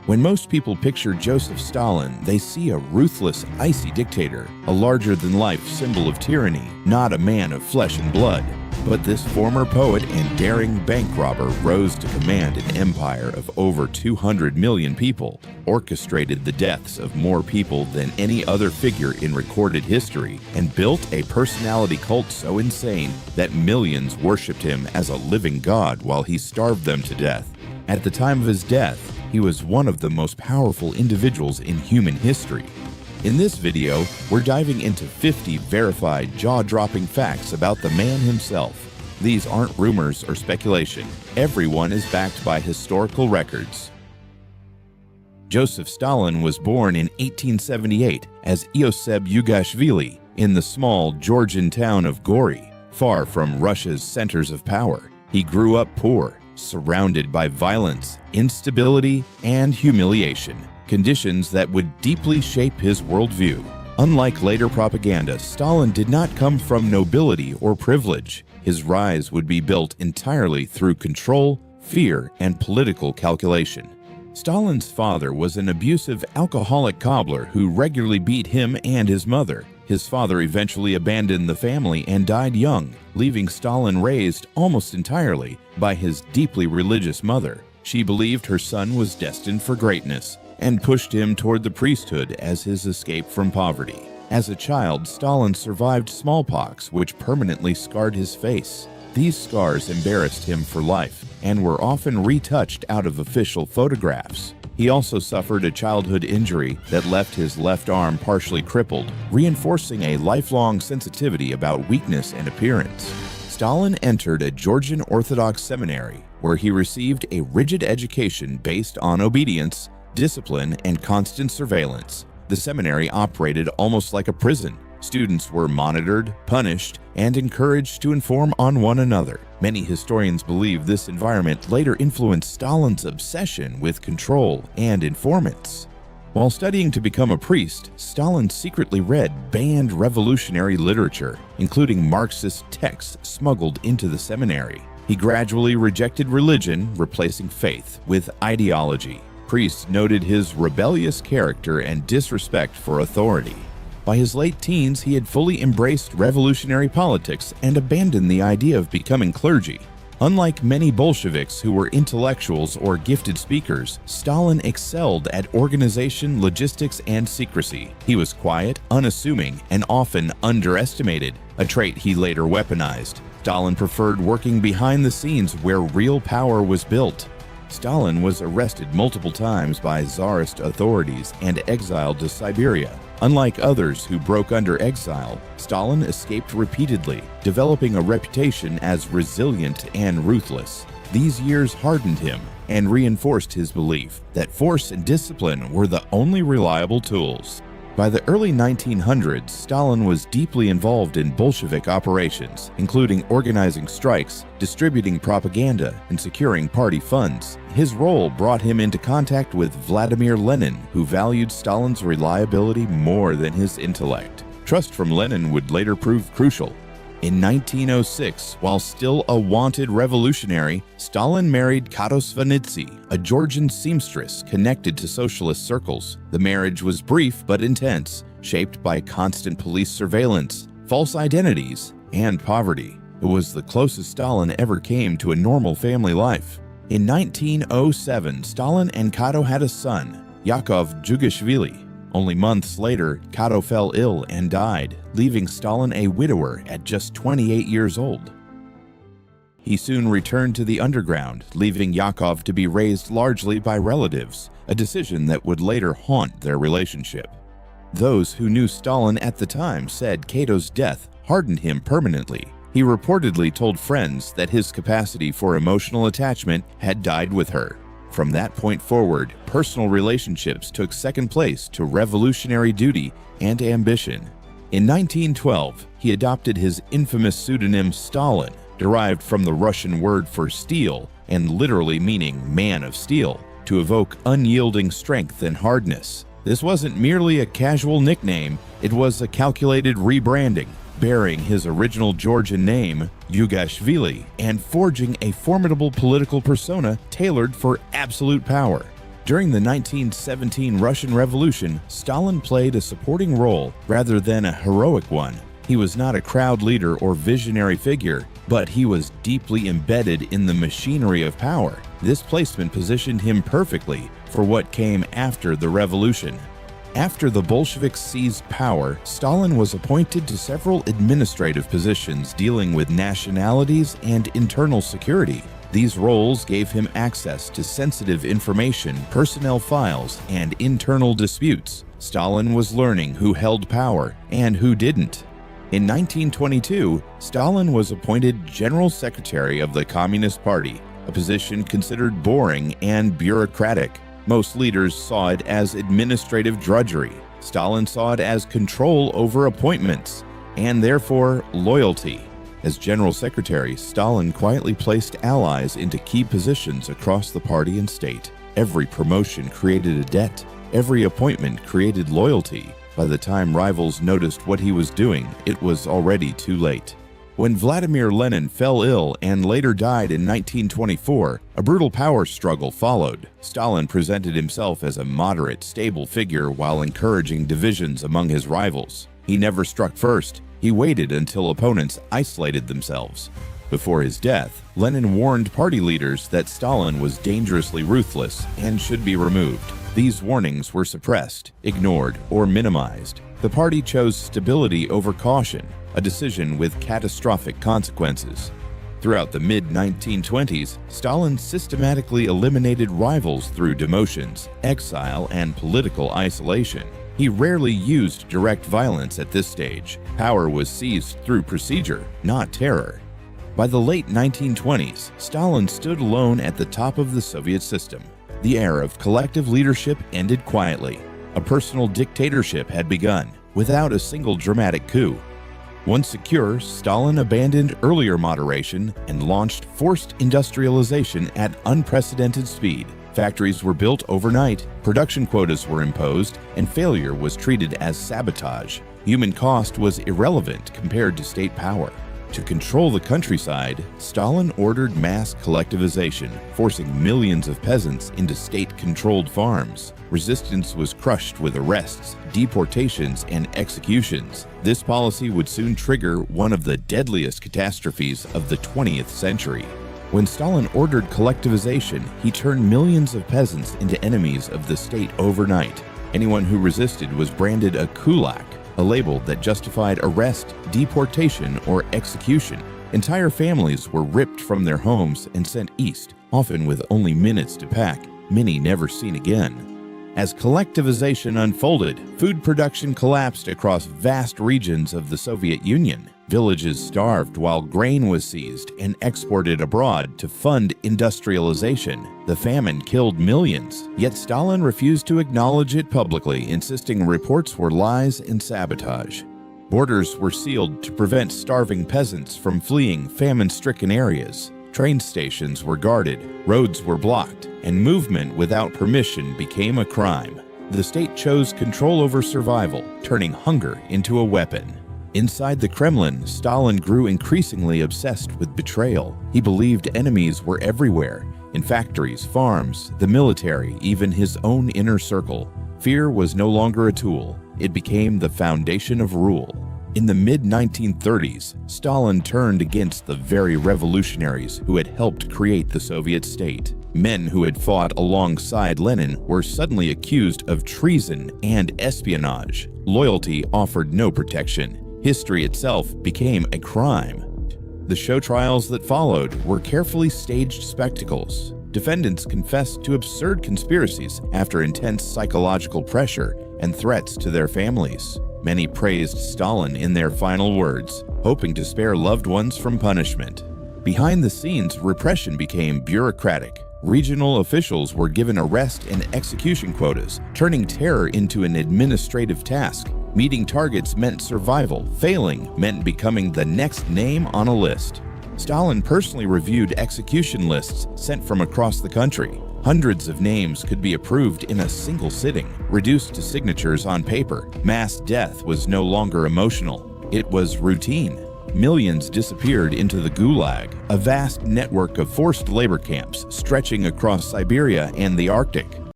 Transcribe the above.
When most people picture Joseph Stalin, they see a ruthless, icy dictator, a larger-than-life symbol of tyranny, not a man of flesh and blood. But this former poet and daring bank robber rose to command an empire of over 200 million people, orchestrated the deaths of more people than any other figure in recorded history, and built a personality cult so insane that millions worshipped him as a living god while he starved them to death. At the time of his death, he was one of the most powerful individuals in human history. In this video, we're diving into 50 verified, jaw-dropping facts about the man himself. These aren't rumors or speculation. Everyone is backed by historical records. Joseph Stalin was born in 1878 as Ioseb Yugashvili in the small Georgian town of Gori, far from Russia's centers of power. He grew up poor, surrounded by violence, instability, and humiliation, conditions that would deeply shape his worldview. Unlike later propaganda, Stalin did not come from nobility or privilege. His rise would be built entirely through control, fear, and political calculation. Stalin's father was an abusive alcoholic cobbler who regularly beat him and his mother. His father eventually abandoned the family and died young, leaving Stalin raised almost entirely by his deeply religious mother. She believed her son was destined for greatness and pushed him toward the priesthood as his escape from poverty. As a child, Stalin survived smallpox, which permanently scarred his face. These scars embarrassed him for life and were often retouched out of official photographs. He also suffered a childhood injury that left his left arm partially crippled, reinforcing a lifelong sensitivity about weakness and appearance. Stalin entered a Georgian Orthodox seminary, where he received a rigid education based on obedience, discipline, and constant surveillance. The seminary operated almost like a prison. Students were monitored, punished, and encouraged to inform on one another. Many historians believe this environment later influenced Stalin's obsession with control and informants. While studying to become a priest, Stalin secretly read banned revolutionary literature, including Marxist texts smuggled into the seminary. He gradually rejected religion, replacing faith with ideology. Priests noted his rebellious character and disrespect for authority. By his late teens, he had fully embraced revolutionary politics and abandoned the idea of becoming clergy. Unlike many Bolsheviks who were intellectuals or gifted speakers, Stalin excelled at organization, logistics, and secrecy. He was quiet, unassuming, and often underestimated, a trait he later weaponized. Stalin preferred working behind the scenes where real power was built. Stalin was arrested multiple times by Tsarist authorities and exiled to Siberia. Unlike others who broke under exile, Stalin escaped repeatedly, developing a reputation as resilient and ruthless. These years hardened him and reinforced his belief that force and discipline were the only reliable tools. By the early 1900s, Stalin was deeply involved in Bolshevik operations, including organizing strikes, distributing propaganda, and securing party funds. His role brought him into contact with Vladimir Lenin, who valued Stalin's reliability more than his intellect. Trust from Lenin would later prove crucial. In 1906, while still a wanted revolutionary, Stalin married Kato Svanidze, a Georgian seamstress connected to socialist circles. The marriage was brief but intense, shaped by constant police surveillance, false identities, and poverty. It was the closest Stalin ever came to a normal family life. In 1907, Stalin and Kato had a son, Yakov Jugashvili. Only months later, Kato fell ill and died, leaving Stalin a widower at just 28 years old. He soon returned to the underground, leaving Yakov to be raised largely by relatives, a decision that would later haunt their relationship. Those who knew Stalin at the time said Kato's death hardened him permanently. He reportedly told friends that his capacity for emotional attachment had died with her. From that point forward, personal relationships took second place to revolutionary duty and ambition. In 1912, he adopted his infamous pseudonym Stalin, derived from the Russian word for steel and literally meaning man of steel, to evoke unyielding strength and hardness. This wasn't merely a casual nickname, it was a calculated rebranding, bearing his original Georgian name, Yugashvili, and forging a formidable political persona tailored for absolute power. During the 1917 Russian Revolution, Stalin played a supporting role rather than a heroic one. He was not a crowd leader or visionary figure, but he was deeply embedded in the machinery of power. This placement positioned him perfectly for what came after the revolution. After the Bolsheviks seized power, Stalin was appointed to several administrative positions dealing with nationalities and internal security. These roles gave him access to sensitive information, personnel files, and internal disputes. Stalin was learning who held power and who didn't. In 1922, Stalin was appointed General Secretary of the Communist Party, a position considered boring and bureaucratic. Most leaders saw it as administrative drudgery. Stalin saw it as control over appointments, and therefore loyalty. As General Secretary, Stalin quietly placed allies into key positions across the party and state. Every promotion created a debt. Every appointment created loyalty. By the time rivals noticed what he was doing, it was already too late. When Vladimir Lenin fell ill and later died in 1924, a brutal power struggle followed. Stalin presented himself as a moderate, stable figure while encouraging divisions among his rivals. He never struck first. He waited until opponents isolated themselves. Before his death, Lenin warned party leaders that Stalin was dangerously ruthless and should be removed. These warnings were suppressed, ignored, or minimized. The party chose stability over caution, a decision with catastrophic consequences. Throughout the mid-1920s, Stalin systematically eliminated rivals through demotions, exile, and political isolation. He rarely used direct violence at this stage. Power was seized through procedure, not terror. By the late 1920s, Stalin stood alone at the top of the Soviet system. The era of collective leadership ended quietly. A personal dictatorship had begun, without a single dramatic coup. Once secure, Stalin abandoned earlier moderation and launched forced industrialization at unprecedented speed. Factories were built overnight, production quotas were imposed, and failure was treated as sabotage. Human cost was irrelevant compared to state power. To control the countryside, Stalin ordered mass collectivization, forcing millions of peasants into state-controlled farms. Resistance was crushed with arrests, deportations, and executions. This policy would soon trigger one of the deadliest catastrophes of the 20th century. When Stalin ordered collectivization, he turned millions of peasants into enemies of the state overnight. Anyone who resisted was branded a kulak, a label that justified arrest, deportation, or execution. Entire families were ripped from their homes and sent east, often with only minutes to pack, many never seen again. As collectivization unfolded, food production collapsed across vast regions of the Soviet Union. Villages starved while grain was seized and exported abroad to fund industrialization. The famine killed millions, yet Stalin refused to acknowledge it publicly, insisting reports were lies and sabotage. Borders were sealed to prevent starving peasants from fleeing famine-stricken areas. Train stations were guarded, roads were blocked, and movement without permission became a crime. The state chose control over survival, turning hunger into a weapon. Inside the Kremlin, Stalin grew increasingly obsessed with betrayal. He believed enemies were everywhere, in factories, farms, the military, even his own inner circle. Fear was no longer a tool. It became the foundation of rule. In the mid-1930s, Stalin turned against the very revolutionaries who had helped create the Soviet state. Men who had fought alongside Lenin were suddenly accused of treason and espionage. Loyalty offered no protection. History itself became a crime. The show trials that followed were carefully staged spectacles. Defendants confessed to absurd conspiracies after intense psychological pressure and threats to their families. Many praised Stalin in their final words, hoping to spare loved ones from punishment. Behind the scenes, repression became bureaucratic. Regional officials were given arrest and execution quotas, turning terror into an administrative task. Meeting targets meant survival. Failing meant becoming the next name on a list. Stalin personally reviewed execution lists sent from across the country. Hundreds of names could be approved in a single sitting, reduced to signatures on paper. Mass death was no longer emotional. It was routine. Millions disappeared into the Gulag, a vast network of forced labor camps stretching across Siberia and the Arctic.